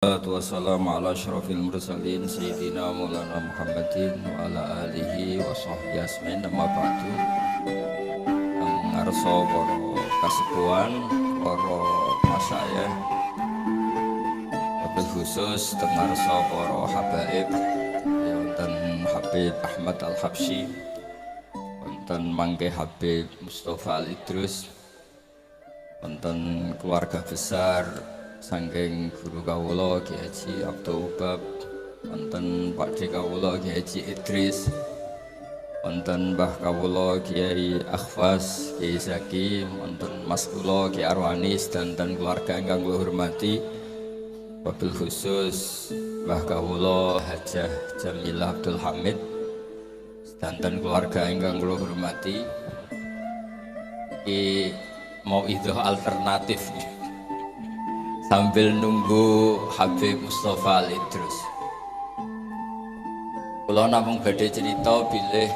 Wassalamu ala asyrafil mursalin Sayyidina Maulana Muhammadin wa ala alihi wa sahbihi asmin nama ba'du. Ngarso para kasepuhan, para masyayikh, wabil khusus ngarso para habaib wonten Habib Ahmad Al-Habsyi, wonten mangke Habib Mustafa Al-Idrus, wonten keluarga besar saking guru kawula Ki Haji Abdul Ubab, wonten Pakde kawula Ki Haji Idris, wonten Mbah kawula Kiai Akhwas, Kiai Zaki, wonten Mas kula Ki Arwanis dan keluarga ingkang kula hormati. Wabil khusus Mbah kawula Hajah Jamilah Abdul Hamid dan keluarga ingkang kula hormati. Iki mau itu alternatif sambil nunggu Habib Mustafa Al-Idrus. Kula namung badhe cerita bilih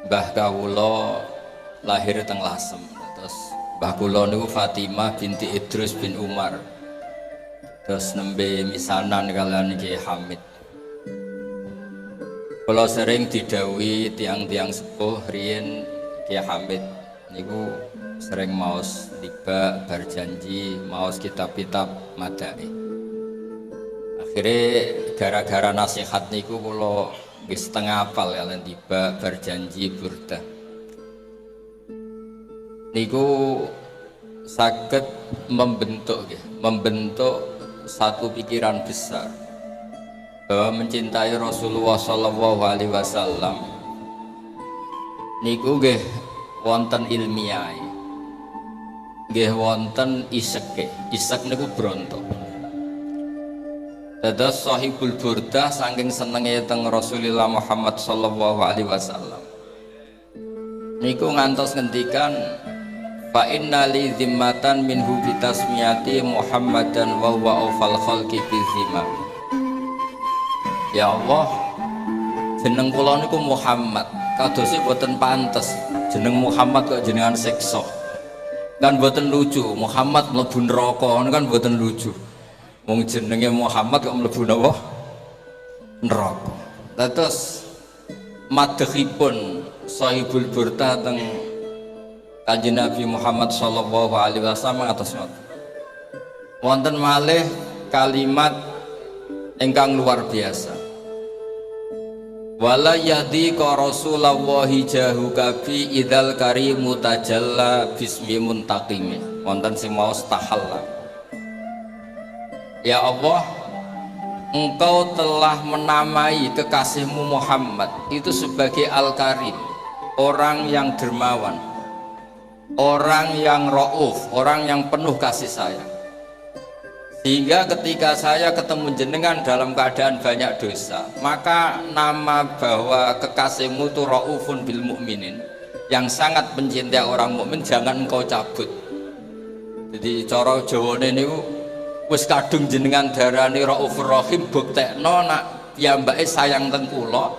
mbah kawula lahir teng Lasem. Terus mbah kula niku Fatimah binti Idrus bin Umar. Terus nembe misanan kalian Kiai Hamid. Kula sering didhawuhi tiang-tiang sepuh riyen Kiai Hamid niku sering maos tiba berjanji maos kitab-kitab madai. Akhirnya gara-gara nasihat niku kula nggih setengah apal kalian tiba berjanji burdah. Niku saged membentuk satu pikiran besar bahwa mencintai Rasulullah Shallallahu Alaihi Wasallam niku nggih wonten ilmiah. Nggih wonten iseke. Isek niku bronto. Dados Sahibul Burdah saking senenge teng Rasulullah Muhammad sallallahu alaihi wasallam. Niku ngantos ngendikan fa inna li zimmatan minhu bi tasmiyati Muhammadan wa huwa awfal khalqi bi zimmah. Ya Allah, jeneng kula niku Muhammad. Kadose boten pantes jeneng Muhammad kok jenengan siksa. Kan boten lucu, Muhammad mlebu neraka kan boten lucu. Wong jenenge Muhammad kok mlebu napa? Neraka. Terus madhepipun Sahibul Burdah teng Kanjeng Nabi Muhammad sallallahu alaihi wasallam atas ngoten. Wonten malih kalimat ingkang luar biasa. Wala yadhiqa Rasulullahi jahu kabi idal karimu tajalla bismi muntaqimi. Wonten sing maos tahalla. Ya Allah, Engkau telah menamai kekasihmu Muhammad itu sebagai Al-Karim, orang yang dermawan, orang yang rauf, orang yang penuh kasih sayang. Sehingga ketika saya ketemu jenengan dalam keadaan banyak dosa, maka nama bahwa kekasihmu itu raufun bil mukminin, yang sangat mencintai orang mukmin, jangan engkau cabut. Jadi cara Jawane niku wis kadung jenengan darani raufur rahim, buktekno nak piyambake sayang teng kula,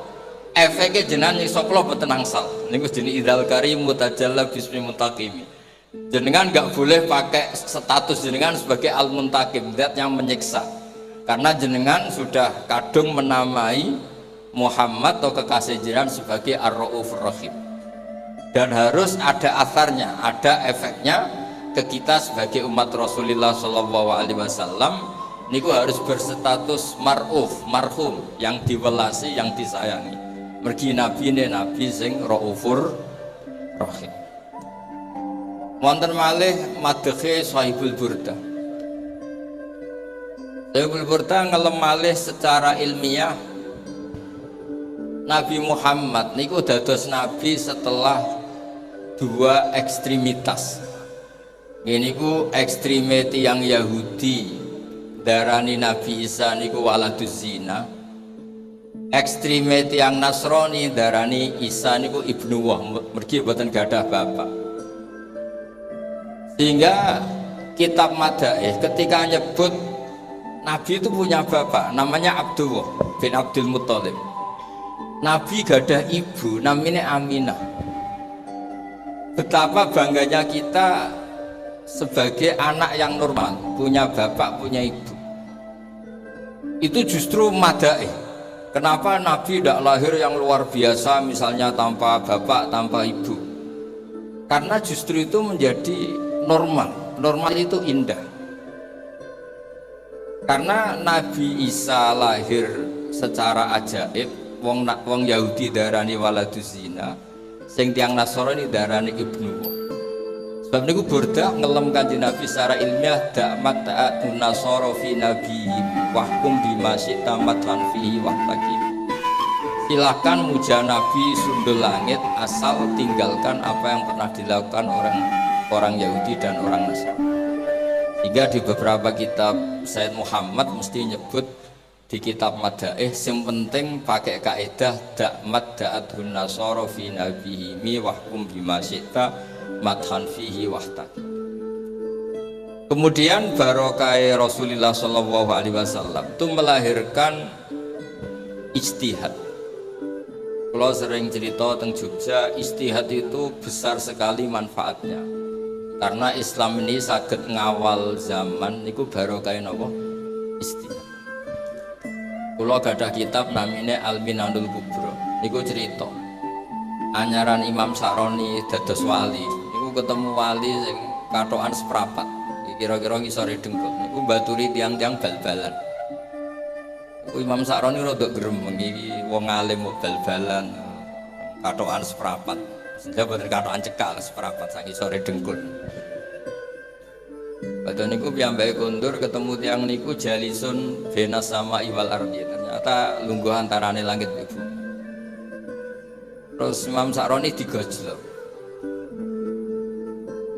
efeke jenengan nyiksa kula boten angsal. Niku jenenge idzal karim mutajalla bismi muntaqimi. Jenengan nggak boleh pakai status jenengan sebagai al-muntakim, zat yang menyiksa, karena jenengan sudah kadung menamai Muhammad atau kekasih jenengan sebagai ar-raufur rahim, dan harus ada asarnya, ada efeknya ke kita sebagai umat Rasulullah Shallallahu Alaihi Wasallam. Niku harus berstatus mar'uf, marhum, yang diwelasi, yang disayangi. Mergi nabi ne nabi sing raufur rahim. Wonten malih madhehe Sahibul Burdah. Sahibul Burdah ngelem malih secara ilmiah Nabi Muhammad niku dados nabi setelah dua ekstremitas. Ini ku ekstremiti yang Yahudi darani Nabi Isa niku waladuz zina. Ekstremiti yang Nasrani darani Isa niku ibnu wah, mergi boten gadah bapak. Sehingga kitab Madaih ketika nyebut Nabi itu punya bapak namanya Abdullah bin Abdul Muthalib. Nabi gadah ibu namanya Aminah. Betapa bangganya kita sebagai anak yang normal, punya bapak, punya ibu. Itu justru madaih. Kenapa Nabi tidak lahir yang luar biasa, misalnya tanpa bapak, tanpa ibu? Karena justru itu menjadi normal. Normal itu indah. Karena Nabi Isa lahir secara ajaib, wong Yahudi darani waladuz zina, sing tiang Nasrani darani ibnu. Sebab niku Burdah ngelem Kanjeng Nabi secara ilmiah dakmat ta'atun nasara fi nabiyyi wahkum bima syi'ta matlan fihi wahtaqi. Silakan muja Nabi sundul langit asal tinggalkan apa yang pernah dilakukan orang Yahudi dan orang Nasrani. Sehingga di beberapa kitab Sayyid Muhammad mesti nyebut di kitab Madaih yang penting pakai kaidah dakmat ta'atun nasara fi nabiyyi wahkum bima syi'ta madhan fihi wahtaqi. Kemudian barokah Rasulullah Shallallahu Alaihi Wasallam itu melahirkan ijtihad. Kalau sering cerita tentang Jogja, ijtihad itu besar sekali manfaatnya. Karena Islam ini saged ngawal zaman, niku barokah napa? Ijtihad. Kalau gadah kitab namanya Al-Minanul Kubra, niku cerita anyaran Imam Sa'roni dados wali. Ketemu wali sing katokan seprapat kira-kira ngisore dengkul niku baturi tiang-tiang bal-balan. Imam Sa'roni rada gremeng iki wong alim bal-balan katokan seprapat. Senja boten katokan cekal seprapat sak ngisore dengkul. Padahal niku piyambake kondur ketemu tiang niku jalisun benas sama iwal ardi. Ternyata lungguh antarane langit ibu. Terus Imam Sa'roni digojlok.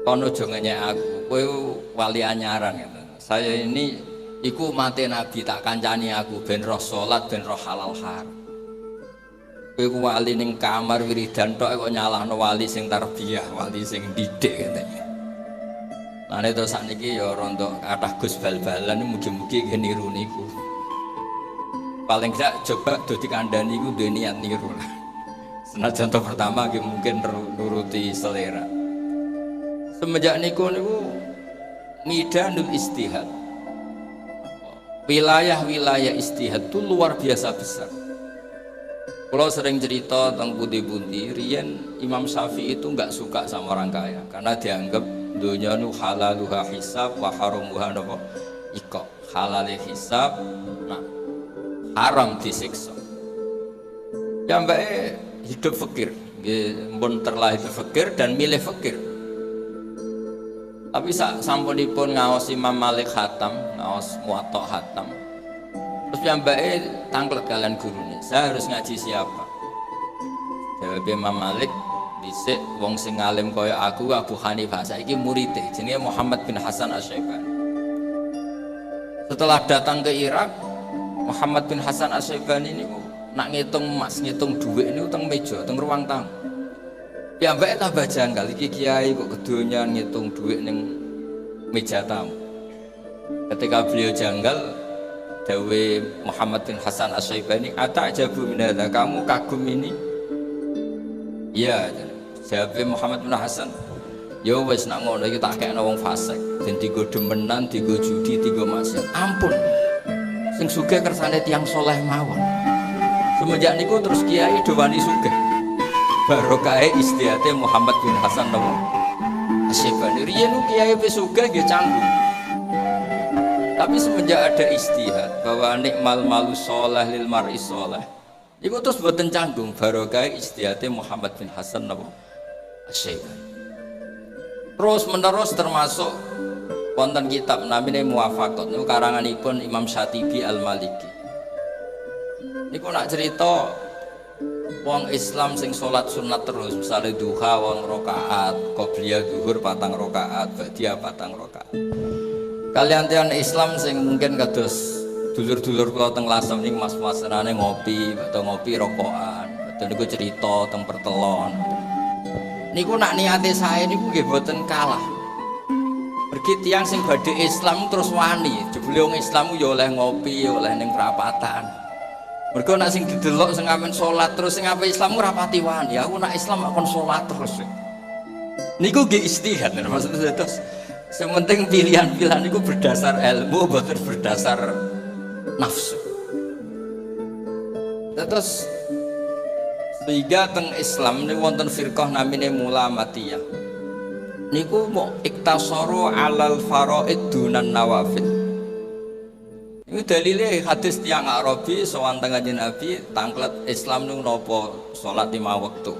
Kono jongenya aku, kowe wali anyaran gitu. Saya ini iku mate Nabi tak kancani aku ben roh salat ben roh halal haram. Kowe wali ning kamar wiridan tok kok nyalahno wali sing tarbiyah, wali sing didik katanya. Mane to sakniki ya rontok kathah Gus bal-balan mugi-mugi nggih niru niku. Paling gak coba do dikandani iku duwe niat niru lah. Senajan contoh pertama nggih mungkin nuruti selera. Semenjak niku midanul istihad, wilayah-wilayah istihad itu luar biasa besar. Kalau sering cerita tentang pundi-pundi, riyen Imam Syafi'i itu nggak suka sama orang kaya karena dianggap dunia nu halaluha hisab wa haramuha napa iqab. Halale hisab, nah haram disiksa. Ya mbak hidup fakir, mbon terlahir fakir dan milih fakir. Tapi sampunipun ngaos Imam Malik khatam, ngaos Muwatta khatam. Terus piyambake tanglet kalian gurune. Saya harus ngaji siapa? Jawab Imam Malik, dhisik wong sing alim kaya aku Abu Hanifah saiki murite jenenge Muhammad bin Hasan Asy-Syaibani. Setelah datang ke Irak, Muhammad bin Hasan Asy-Syaibani niku nak ngitung emas, ngitung dhuwit niku teng meja, teng ruang tamu. Ya mbak tambah janggal iki kiai kok kedonya ngitung duit ning meja tamu. Ketika beliau janggal, dawe Muhammad bin Hasan Asy-Syaibani, "Ata'jabu min hadza?" Kamu kagum ini? Iya, jawab Muhammad bin Hasan. Ya wis nak ngono iki tak kekno wong fasik, den digo demenan, digo judi, digo maksiat. Ampun. Sing sugih kersane tiyang saleh mawon. Semenjak niku terus kiai do wani sugih. Barokah istihate Muhammad bin Hasan Asy-Syaibani. Riyen kiai wis sugih nggih canggung. Tapi semenjak ada istihad bahwa nikmal malu sholeh lil mar'i sholeh, iku terus boten canggung. Barokah istihate Muhammad bin Hasan Asy-Syaibani. Terus menerus termasuk wonten kitab namine Muwafaqat niku karanganipun Imam Syatibi Al-Maliki. Niku nak cerita wong Islam sing sholat sunat terus, misalnya duha wong rokaat, qobliyah zuhur 4 rokaat, ba'diyah 4 rokaat. Kalian tiang Islam sing mungkin kados dulur-dulur kula teng Lasem ning mas-masane ngopi atau ngopi rokokan, atau niku cerita teng pertelon. Niku nak niate saya niku nggih boten kalah. Pergi tiang sing badhe Islam terus wani, jebule wong Islam ya oleh ngopi, ya oleh ning perapatan. Mergo nak sing didelok sing amen salat terus sing ape Islam ora pati wani. Aku nak Islam akon salat terus. Niku nggih istihad maksudnya terus Sementing pilihan-pilihan itu berdasar ilmu, bukan berdasar nafsu. Terus sehingga teng Islam ini wonten firqah namine Mulamatiyah. Niku mau iktasaru alal faraid dunan nawafil. Ini dalilnya hadis tiang Arabi sowan teng Kanjeng Nabi tanglet Islam niku napa salat 5 wektu.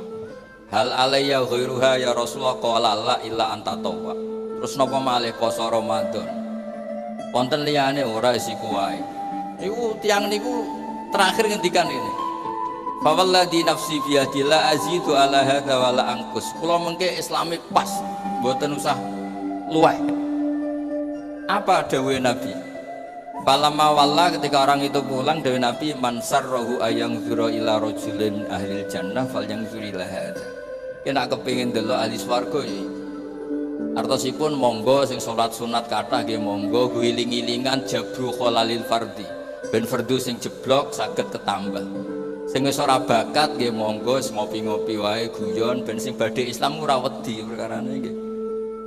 Hal alayya ghairuha ya Rasulullah qala la illa anta tawwa. Terus napa malih poso Ramadan. Wonten liyane ora isiku wae. Niku tiang niku terakhir ngendikan ini. Fa walladzi nafsi bi yadillah azidu ala hadza wa la angkus. Kula mengke Islami pas, mboten usah luweh. Apa dawuhe Nabi? Falamma walla ketika orang itu pulang dari Nabi mansarrahu ayang zura ila rajulin ahlil jannah fal yang zurilah hadza. Kena kepengin delok ahli swarga ya. Artosipun monggo sing salat sunat kathah nggih monggo guling-gilingan jabru kholalil fardhi. Ben fardu sing jeblok saged ketambah. Sing wis ora bakat nggih monggo ngopi-ngopi wae guyon ben sing badhe Islam ora wedi perkarane nggih.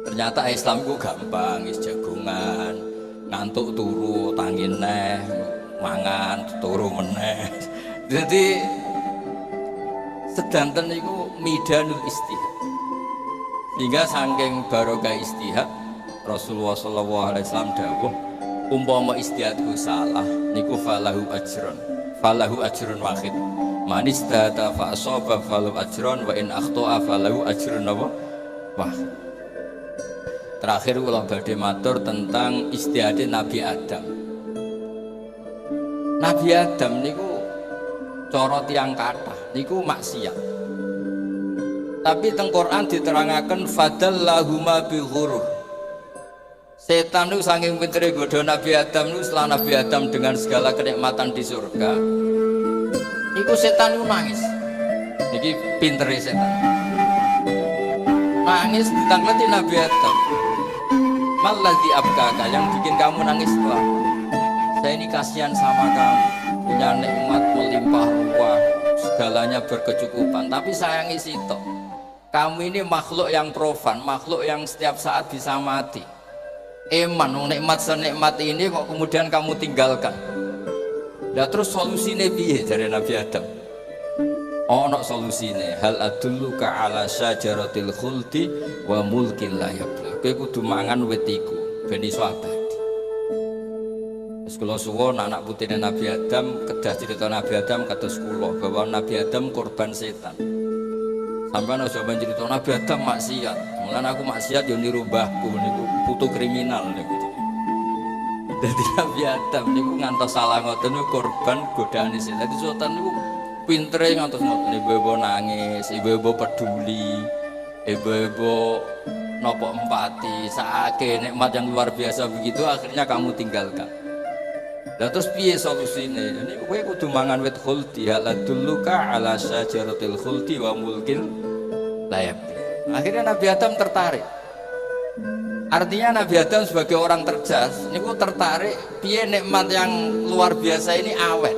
Ternyata Islam ku gampang, wis jagongan. Ngantuk turu tangin neh mangan turu meneh. Jadi sedanten niku midanul istihad. Sehingga saking barokah istihad Rasulullah sallallahu alaihi wasallam dawuh umpama istihadku salah niku falahu ajrun wahid. Man istahada fa asaba falahu ajrun wa in akhta'a falahu ajrun wahid. Terakhir kula badhe matur tentang istihade Nabi Adam. Nabi Adam niku cara tiyang kathah niku maksiat. Tapi teng Quran diterangaken fadallahuma bi ghurur. Setan niku saking pintere godho Nabi Adam niku setelah Nabi Adam dengan segala kenikmatan di surga. Niku setan niku nangis. Niki pintere setan. Nangis ditangkleti Nabi Adam. Maladzi abkaka, yang bikin kamu nangis setelah saya ini kasihan sama kamu, punya nikmat melimpah ruah, segalanya berkecukupan, tapi sayangi sitok. Kamu ini makhluk yang profan, makhluk yang setiap saat bisa mati. Eman, nikmat senikmat ini kok kemudian kamu tinggalkan. Nah terus solusinya piye dari Nabi Adam? Ono solusine hal adulluka ala syajaratil khuldi wa mulkin la yabla. Kowe kudu mangan wit iku ben iso abadi. Wis kula suwun anak putine Nabi Adam kedah cerita Nabi Adam kados kula bahwa Nabi Adam korban setan. Sampeyan aja ben cerita Nabi Adam maksiat. Mulane aku maksiat yo niru mbahku niku putu kriminal niku. Dadi Nabi Adam niku ngantos salah ngoten niku korban godaane setan. Dadi setan niku pintere ngantos ngoten ibu-ibu nangis, ibu-ibu peduli, ibu-ibu nopo empati, saake nikmat yang luar biasa begitu akhirnya kamu tinggalkan. Lah terus piye solusine? Ini kowe kudu mangan wit khuldi, haladulluka ala syajaratil khuldi wa mulkin la yabla. Akhirnya Nabi Adam tertarik. Artinya Nabi Adam sebagai orang cerdas niku tertarik piye nikmat yang luar biasa ini awet.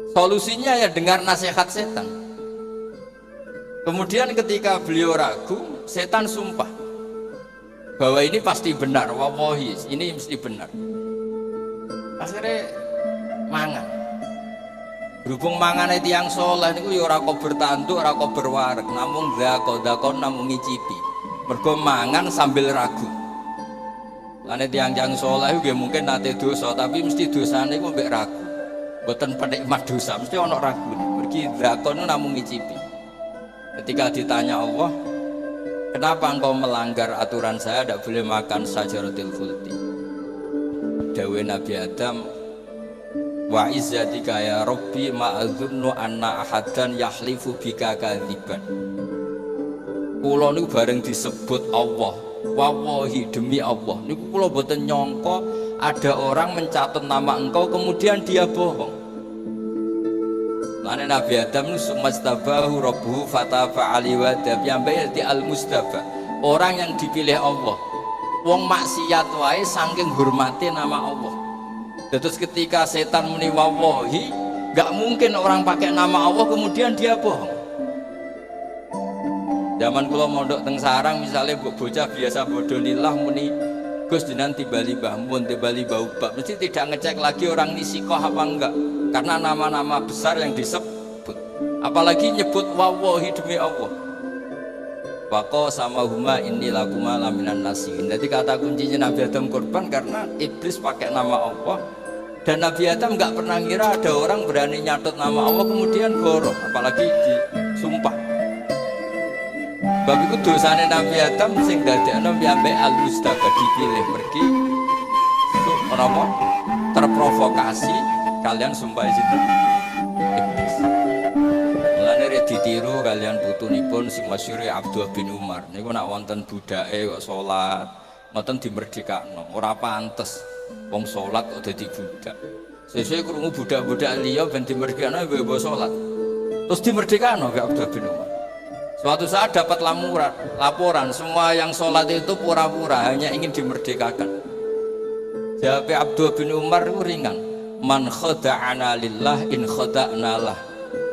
Solusinya ya dengar nasihat setan. Kemudian ketika beliau ragu, setan sumpah bahwa ini pasti benar, wallahi ini mesti benar. Akhirnya mangan. Berhubung mangane tiyang saleh niku ya ora kok bertanduk, ora kok berwareg, namung dakon namung ngicipi. Mergo mangan sambil ragu. Lane tiyang-tiyang saleh nggih mungkin nate dosa, tapi mesti dosane ku mbek ragu. Mboten penikmat dosa, mesti ana ragu. Mergi dakon namung ngicipi. Ketika ditanya Allah, kenapa engkau melanggar aturan saya tidak boleh makan sajaratil khuldi? Dawuh Nabi Adam, wa izzatika ya Rabbi ma'adzunnu anna ahadan yahlifu bika kadziban. Kula niku bareng disebut Allah, wallahi demi Allah, niku kula boten nyangka ada orang mencatat nama engkau kemudian dia bohong. Lane Nabi Adam sumastabahu rabbuhu fataba alaihi wa tabi'an di al-mustafa. Orang yang dipilih Allah. Wong maksiat wae saking hormati nama Allah. Terus ketika setan muni wallahi, enggak mungkin orang pakai nama Allah kemudian dia bohong. Zaman kula mondok teng sarang misalnya bocah biasa bodonilah muni Gus jenengan tibali Mbah Mun, tibali Mbah Ubab, mesti tidak ngecek lagi orang ini sikoh apa enggak, karena nama-nama besar yang disebut, apalagi nyebut wawahi demi Allah. Waqo sama huma inni lakuma laminan nasihin. Jadi kata kuncinya Nabi Adam korban karena iblis pakai nama Allah, dan Nabi Adam nggak pernah ngira ada orang berani nyatut nama Allah kemudian goroh, apalagi disumpah. Bab itu dosane Nabi Adam sing dadekno piambek al-mustafa dipilih pergi apa terprovokasi kalian sumpah sinten iblis. Mulane rek ditiru kalian putunipun sing masyhur Abdullah bin Umar niku nak wonten budake kok salat ngoten dimerdekakno ora pantes wong salat kok dadi budak. Sesuk krungu budak-budak liya ben dimerdekakno mbok salat. Terus dimerdekakno Abdullah bin Umar. Suatu saat dapat laporan semua yang sholat itu pura-pura hanya ingin dimerdekakan. Jawab Abdullah bin Umar itu ringan. Man khada'ana lillah in khada'na lah.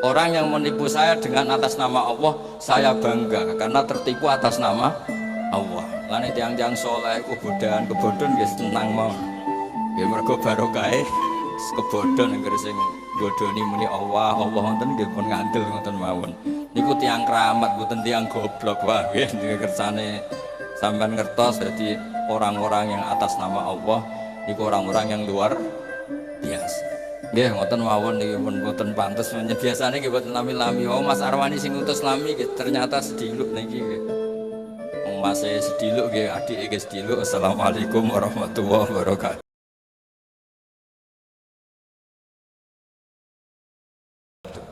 Orang yang menipu saya dengan atas nama Allah, saya bangga karena tertipu atas nama Allah. Lan tiang-tiang soleh kebodohan guys tenang mau. Ya mergo barokahe kebodohan yang sing bodoni muni Allah wonten nggih pun ngandel ngoten mawon. Niku tiang keramat mboten tiang goblok wae nggih kersane sampean ngertos dadi orang-orang yang atas nama Allah niku orang-orang yang luar biasa. Nggih ngoten mawon niki pun mboten pantes biasane nggih mboten lami-lami. Oh Mas Arwani sing utus lami nggih ternyata sediluk niki nggih. Wong Mas sediluk nggih adike sediluk. Assalamualaikum warahmatullahi wabarakatuh.